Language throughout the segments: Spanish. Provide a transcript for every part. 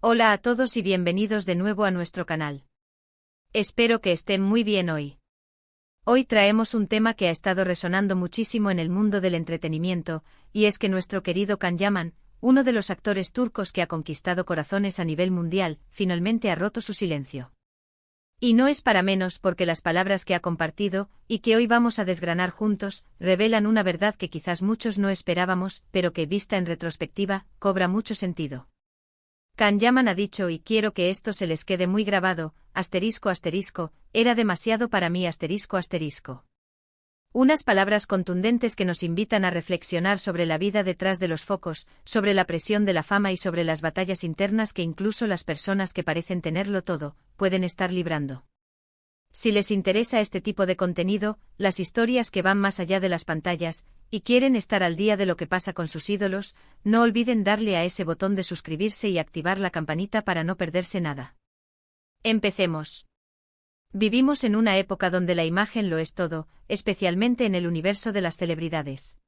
Hola a todos y bienvenidos de nuevo a nuestro canal. Espero que estén muy bien hoy. Hoy traemos un tema que ha estado resonando muchísimo en el mundo del entretenimiento, y es que nuestro querido Can Yaman, uno de los actores turcos que ha conquistado corazones a nivel mundial, finalmente ha roto su silencio. Y no es para menos porque las palabras que ha compartido, y que hoy vamos a desgranar juntos, revelan una verdad que quizás muchos no esperábamos, pero que, vista en retrospectiva, cobra mucho sentido. Can Yaman ha dicho, y quiero que esto se les quede muy grabado, ***, era demasiado para mí ***. Unas palabras contundentes que nos invitan a reflexionar sobre la vida detrás de los focos, sobre la presión de la fama y sobre las batallas internas que incluso las personas que parecen tenerlo todo, pueden estar librando. Si les interesa este tipo de contenido, las historias que van más allá de las pantallas, y quieren estar al día de lo que pasa con sus ídolos, no olviden darle a ese botón de suscribirse y activar la campanita para no perderse nada. Empecemos. Vivimos en una época donde la imagen lo es todo, especialmente en el universo de las celebridades.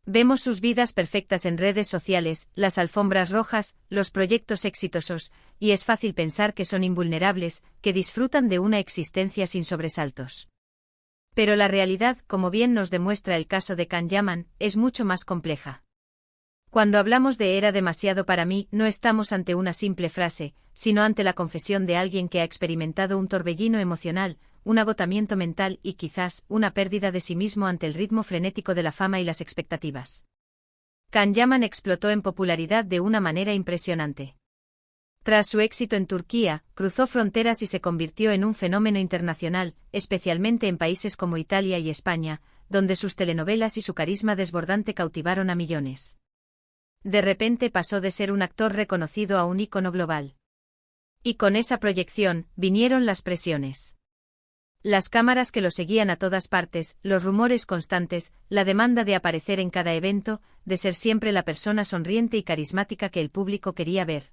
Vemos sus vidas perfectas en redes sociales, las alfombras rojas, los proyectos exitosos, y es fácil pensar que son invulnerables, que disfrutan de una existencia sin sobresaltos. Pero la realidad, como bien nos demuestra el caso de Can Yaman, es mucho más compleja. Cuando hablamos de era demasiado para mí, no estamos ante una simple frase, sino ante la confesión de alguien que ha experimentado un torbellino emocional, un agotamiento mental y quizás una pérdida de sí mismo ante el ritmo frenético de la fama y las expectativas. Can Yaman explotó en popularidad de una manera impresionante. Tras su éxito en Turquía, cruzó fronteras y se convirtió en un fenómeno internacional, especialmente en países como Italia y España, donde sus telenovelas y su carisma desbordante cautivaron a millones. De repente pasó de ser un actor reconocido a un ícono global. Y con esa proyección, vinieron las presiones. Las cámaras que lo seguían a todas partes, los rumores constantes, la demanda de aparecer en cada evento, de ser siempre la persona sonriente y carismática que el público quería ver.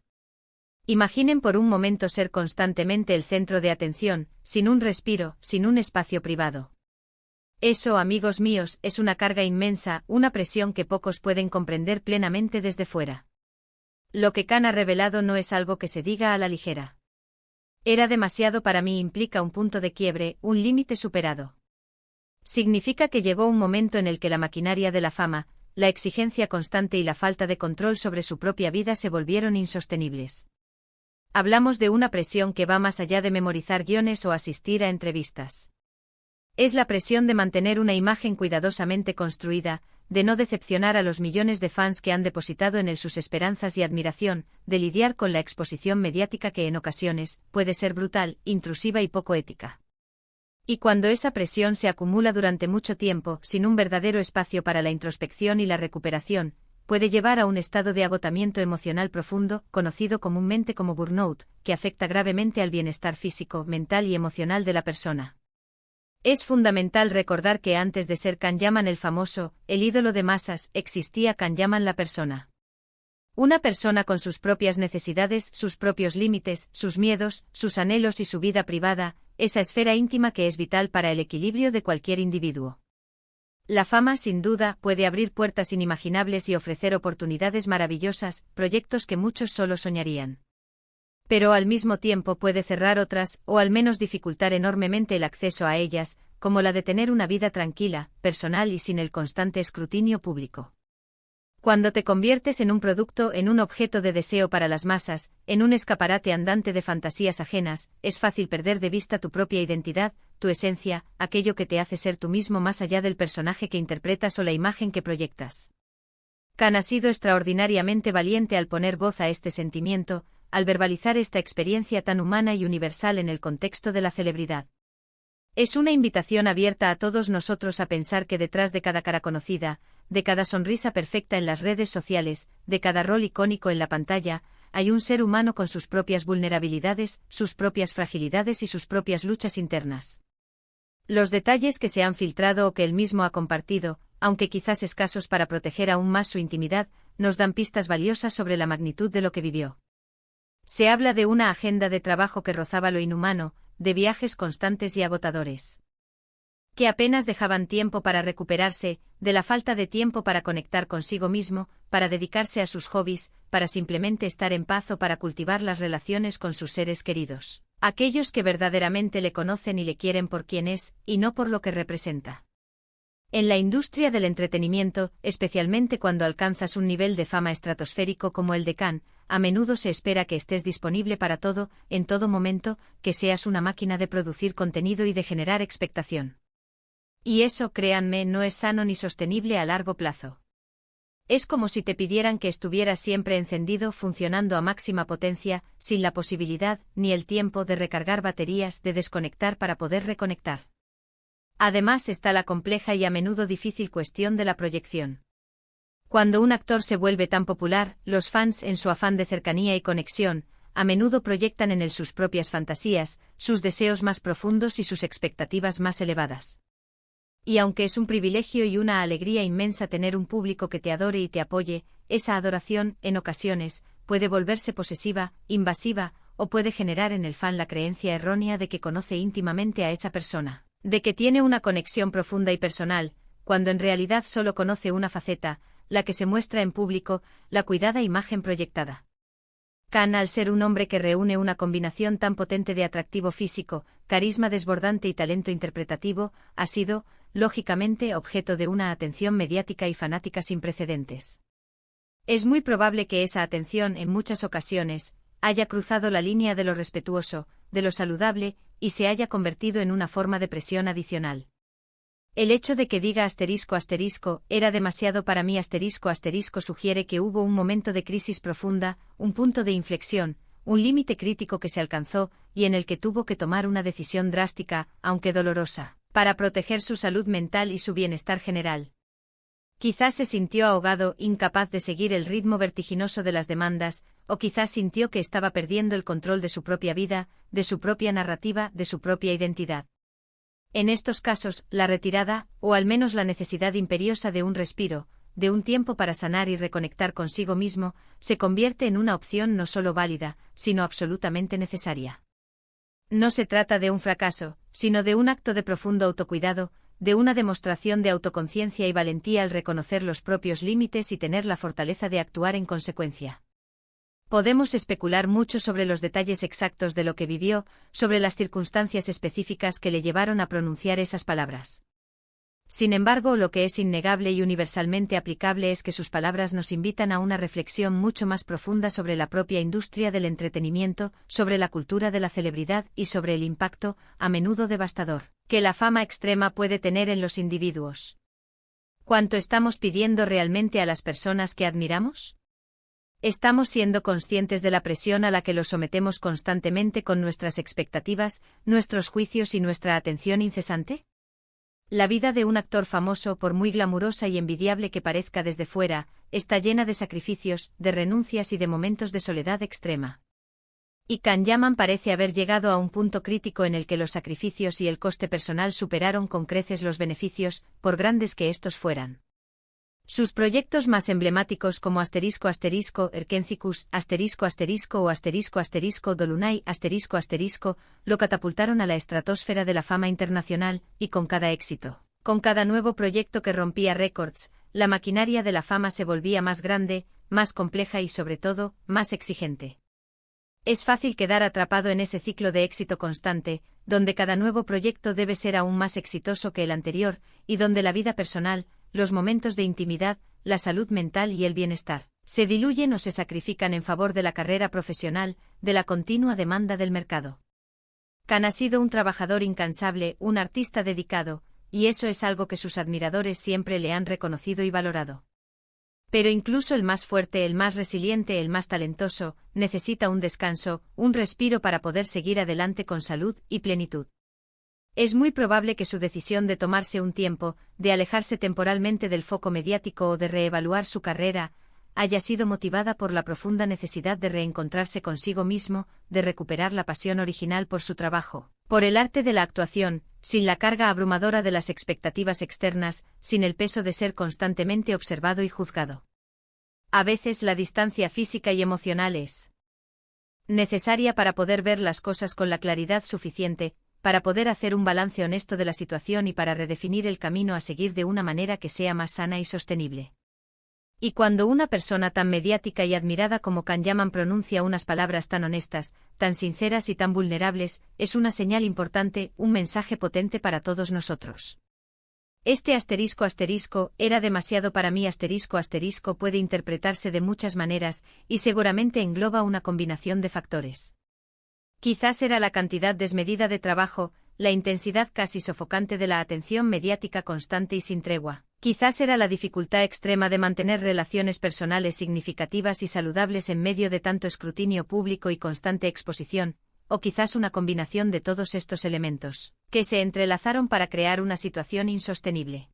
Imaginen por un momento ser constantemente el centro de atención, sin un respiro, sin un espacio privado. Eso, amigos míos, es una carga inmensa, una presión que pocos pueden comprender plenamente desde fuera. Lo que Can ha revelado no es algo que se diga a la ligera. Era demasiado para mí implica un punto de quiebre, un límite superado. Significa que llegó un momento en el que la maquinaria de la fama, la exigencia constante y la falta de control sobre su propia vida se volvieron insostenibles. Hablamos de una presión que va más allá de memorizar guiones o asistir a entrevistas. Es la presión de mantener una imagen cuidadosamente construida, de no decepcionar a los millones de fans que han depositado en él sus esperanzas y admiración, de lidiar con la exposición mediática que en ocasiones puede ser brutal, intrusiva y poco ética. Y cuando esa presión se acumula durante mucho tiempo, sin un verdadero espacio para la introspección y la recuperación, puede llevar a un estado de agotamiento emocional profundo, conocido comúnmente como burnout, que afecta gravemente al bienestar físico, mental y emocional de la persona. Es fundamental recordar que antes de ser Can Yaman el famoso, el ídolo de masas, existía Can Yaman la persona. Una persona con sus propias necesidades, sus propios límites, sus miedos, sus anhelos y su vida privada, esa esfera íntima que es vital para el equilibrio de cualquier individuo. La fama, sin duda, puede abrir puertas inimaginables y ofrecer oportunidades maravillosas, proyectos que muchos solo soñarían. Pero al mismo tiempo puede cerrar otras, o al menos dificultar enormemente el acceso a ellas, como la de tener una vida tranquila, personal y sin el constante escrutinio público. Cuando te conviertes en un producto, en un objeto de deseo para las masas, en un escaparate andante de fantasías ajenas, es fácil perder de vista tu propia identidad, tu esencia, aquello que te hace ser tú mismo más allá del personaje que interpretas o la imagen que proyectas. Can ha sido extraordinariamente valiente al poner voz a este sentimiento, al verbalizar esta experiencia tan humana y universal en el contexto de la celebridad. Es una invitación abierta a todos nosotros a pensar que detrás de cada cara conocida, de cada sonrisa perfecta en las redes sociales, de cada rol icónico en la pantalla, hay un ser humano con sus propias vulnerabilidades, sus propias fragilidades y sus propias luchas internas. Los detalles que se han filtrado o que él mismo ha compartido, aunque quizás escasos para proteger aún más su intimidad, nos dan pistas valiosas sobre la magnitud de lo que vivió. Se habla de una agenda de trabajo que rozaba lo inhumano, de viajes constantes y agotadores. que apenas dejaban tiempo para recuperarse, de la falta de tiempo para conectar consigo mismo, para dedicarse a sus hobbies, para simplemente estar en paz o para cultivar las relaciones con sus seres queridos, aquellos que verdaderamente le conocen y le quieren por quien es, y no por lo que representa. En la industria del entretenimiento, especialmente cuando alcanzas un nivel de fama estratosférico como el de Khan, a menudo se espera que estés disponible para todo, en todo momento, que seas una máquina de producir contenido y de generar expectación. Y eso, créanme, no es sano ni sostenible a largo plazo. Es como si te pidieran que estuvieras siempre encendido, funcionando a máxima potencia, sin la posibilidad, ni el tiempo de recargar baterías, de desconectar para poder reconectar. Además está la compleja y a menudo difícil cuestión de la proyección. Cuando un actor se vuelve tan popular, los fans, en su afán de cercanía y conexión, a menudo proyectan en él sus propias fantasías, sus deseos más profundos y sus expectativas más elevadas. Y aunque es un privilegio y una alegría inmensa tener un público que te adore y te apoye, esa adoración, en ocasiones, puede volverse posesiva, invasiva, o puede generar en el fan la creencia errónea de que conoce íntimamente a esa persona, de que tiene una conexión profunda y personal, cuando en realidad solo conoce una faceta, la que se muestra en público, la cuidada imagen proyectada. Khan, al ser un hombre que reúne una combinación tan potente de atractivo físico, carisma desbordante y talento interpretativo, ha sido, lógicamente, objeto de una atención mediática y fanática sin precedentes. Es muy probable que esa atención, en muchas ocasiones, haya cruzado la línea de lo respetuoso, de lo saludable, y se haya convertido en una forma de presión adicional. El hecho de que diga ***, era demasiado para mí *** sugiere que hubo un momento de crisis profunda, un punto de inflexión, un límite crítico que se alcanzó, y en el que tuvo que tomar una decisión drástica, aunque dolorosa, para proteger su salud mental y su bienestar general. Quizás se sintió ahogado, incapaz de seguir el ritmo vertiginoso de las demandas, o quizás sintió que estaba perdiendo el control de su propia vida, de su propia narrativa, de su propia identidad. En estos casos, la retirada, o al menos la necesidad imperiosa de un respiro, de un tiempo para sanar y reconectar consigo mismo, se convierte en una opción no solo válida, sino absolutamente necesaria. No se trata de un fracaso, sino de un acto de profundo autocuidado, de una demostración de autoconciencia y valentía al reconocer los propios límites y tener la fortaleza de actuar en consecuencia. Podemos especular mucho sobre los detalles exactos de lo que vivió, sobre las circunstancias específicas que le llevaron a pronunciar esas palabras. Sin embargo, lo que es innegable y universalmente aplicable es que sus palabras nos invitan a una reflexión mucho más profunda sobre la propia industria del entretenimiento, sobre la cultura de la celebridad y sobre el impacto, a menudo devastador, que la fama extrema puede tener en los individuos. ¿Cuánto estamos pidiendo realmente a las personas que admiramos? ¿Estamos siendo conscientes de la presión a la que los sometemos constantemente con nuestras expectativas, nuestros juicios y nuestra atención incesante? La vida de un actor famoso, por muy glamurosa y envidiable que parezca desde fuera, está llena de sacrificios, de renuncias y de momentos de soledad extrema. Y Khan Yaman parece haber llegado a un punto crítico en el que los sacrificios y el coste personal superaron con creces los beneficios, por grandes que estos fueran. Sus proyectos más emblemáticos como ***Erkencicus, ***, o ***Dolunay, lo catapultaron a la estratosfera de la fama internacional, y con cada éxito, con cada nuevo proyecto que rompía récords, la maquinaria de la fama se volvía más grande, más compleja y sobre todo, más exigente. Es fácil quedar atrapado en ese ciclo de éxito constante, donde cada nuevo proyecto debe ser aún más exitoso que el anterior, y donde la vida personal, los momentos de intimidad, la salud mental y el bienestar, se diluyen o se sacrifican en favor de la carrera profesional, de la continua demanda del mercado. Khan ha sido un trabajador incansable, un artista dedicado, y eso es algo que sus admiradores siempre le han reconocido y valorado. Pero incluso el más fuerte, el más resiliente, el más talentoso, necesita un descanso, un respiro para poder seguir adelante con salud y plenitud. Es muy probable que su decisión de tomarse un tiempo, de alejarse temporalmente del foco mediático o de reevaluar su carrera, haya sido motivada por la profunda necesidad de reencontrarse consigo mismo, de recuperar la pasión original por su trabajo, por el arte de la actuación, sin la carga abrumadora de las expectativas externas, sin el peso de ser constantemente observado y juzgado. A veces la distancia física y emocional es necesaria para poder ver las cosas con la claridad suficiente, para poder hacer un balance honesto de la situación y para redefinir el camino a seguir de una manera que sea más sana y sostenible. Y cuando una persona tan mediática y admirada como Can Yaman pronuncia unas palabras tan honestas, tan sinceras y tan vulnerables, es una señal importante, un mensaje potente para todos nosotros. Este ***, era demasiado para mí *** puede interpretarse de muchas maneras, y seguramente engloba una combinación de factores. Quizás era la cantidad desmedida de trabajo, la intensidad casi sofocante de la atención mediática constante y sin tregua. Quizás era la dificultad extrema de mantener relaciones personales significativas y saludables en medio de tanto escrutinio público y constante exposición, o quizás una combinación de todos estos elementos, que se entrelazaron para crear una situación insostenible.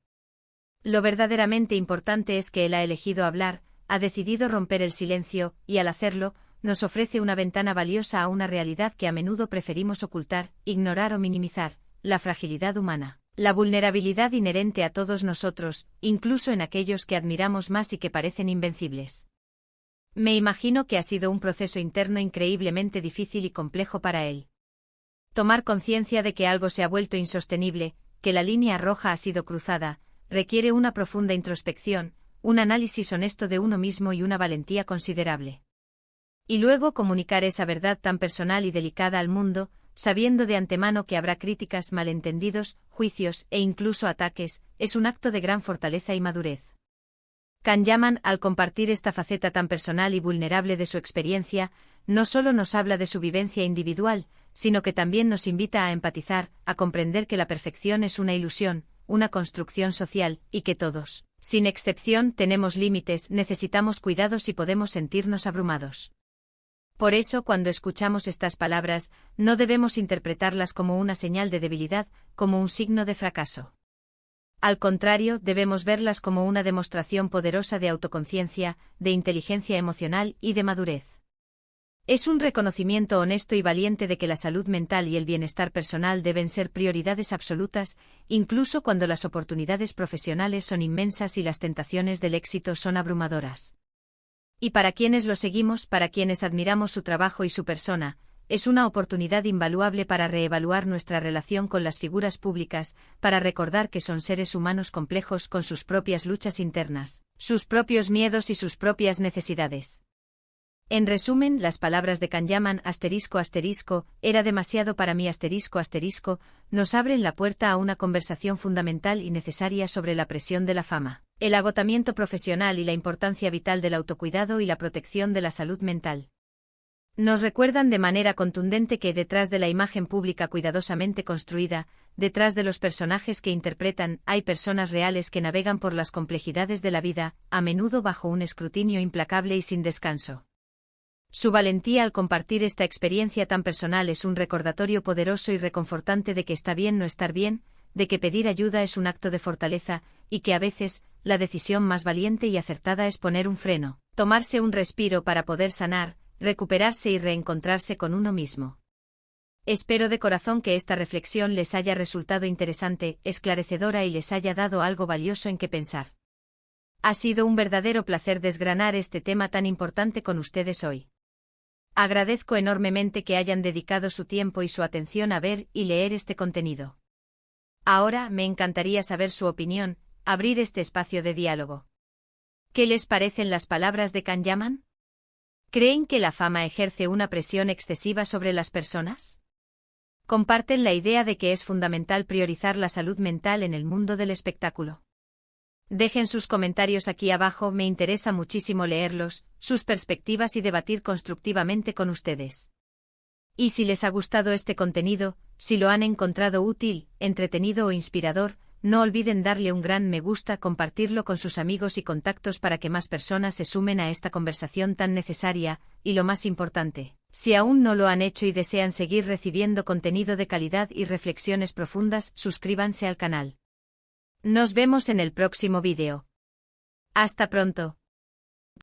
Lo verdaderamente importante es que él ha elegido hablar, ha decidido romper el silencio, y al hacerlo, nos ofrece una ventana valiosa a una realidad que a menudo preferimos ocultar, ignorar o minimizar: la fragilidad humana, la vulnerabilidad inherente a todos nosotros, incluso en aquellos que admiramos más y que parecen invencibles. Me imagino que ha sido un proceso interno increíblemente difícil y complejo para él. Tomar conciencia de que algo se ha vuelto insostenible, que la línea roja ha sido cruzada, requiere una profunda introspección, un análisis honesto de uno mismo y una valentía considerable. Y luego comunicar esa verdad tan personal y delicada al mundo, sabiendo de antemano que habrá críticas, malentendidos, juicios e incluso ataques, es un acto de gran fortaleza y madurez. Can Yaman, al compartir esta faceta tan personal y vulnerable de su experiencia, no solo nos habla de su vivencia individual, sino que también nos invita a empatizar, a comprender que la perfección es una ilusión, una construcción social, y que todos, sin excepción, tenemos límites, necesitamos cuidados y podemos sentirnos abrumados. Por eso, cuando escuchamos estas palabras, no debemos interpretarlas como una señal de debilidad, como un signo de fracaso. Al contrario, debemos verlas como una demostración poderosa de autoconciencia, de inteligencia emocional y de madurez. Es un reconocimiento honesto y valiente de que la salud mental y el bienestar personal deben ser prioridades absolutas, incluso cuando las oportunidades profesionales son inmensas y las tentaciones del éxito son abrumadoras. Y para quienes lo seguimos, para quienes admiramos su trabajo y su persona, es una oportunidad invaluable para reevaluar nuestra relación con las figuras públicas, para recordar que son seres humanos complejos con sus propias luchas internas, sus propios miedos y sus propias necesidades. En resumen, las palabras de Can Yaman ***, era demasiado para mí ***, nos abren la puerta a una conversación fundamental y necesaria sobre la presión de la fama, el agotamiento profesional y la importancia vital del autocuidado y la protección de la salud mental. Nos recuerdan de manera contundente que detrás de la imagen pública cuidadosamente construida, detrás de los personajes que interpretan, hay personas reales que navegan por las complejidades de la vida, a menudo bajo un escrutinio implacable y sin descanso. Su valentía al compartir esta experiencia tan personal es un recordatorio poderoso y reconfortante de que está bien no estar bien, de que pedir ayuda es un acto de fortaleza, y que a veces, la decisión más valiente y acertada es poner un freno, tomarse un respiro para poder sanar, recuperarse y reencontrarse con uno mismo. Espero de corazón que esta reflexión les haya resultado interesante, esclarecedora y les haya dado algo valioso en que pensar. Ha sido un verdadero placer desgranar este tema tan importante con ustedes hoy. Agradezco enormemente que hayan dedicado su tiempo y su atención a ver y leer este contenido. Ahora me encantaría saber su opinión, abrir este espacio de diálogo. ¿Qué les parecen las palabras de Can Yaman? ¿Creen que la fama ejerce una presión excesiva sobre las personas? ¿Comparten la idea de que es fundamental priorizar la salud mental en el mundo del espectáculo? Dejen sus comentarios aquí abajo, me interesa muchísimo leerlos, sus perspectivas y debatir constructivamente con ustedes. Y si les ha gustado este contenido, si lo han encontrado útil, entretenido o inspirador, no olviden darle un gran me gusta, compartirlo con sus amigos y contactos para que más personas se sumen a esta conversación tan necesaria, y lo más importante, si aún no lo han hecho y desean seguir recibiendo contenido de calidad y reflexiones profundas, suscríbanse al canal. Nos vemos en el próximo vídeo. Hasta pronto.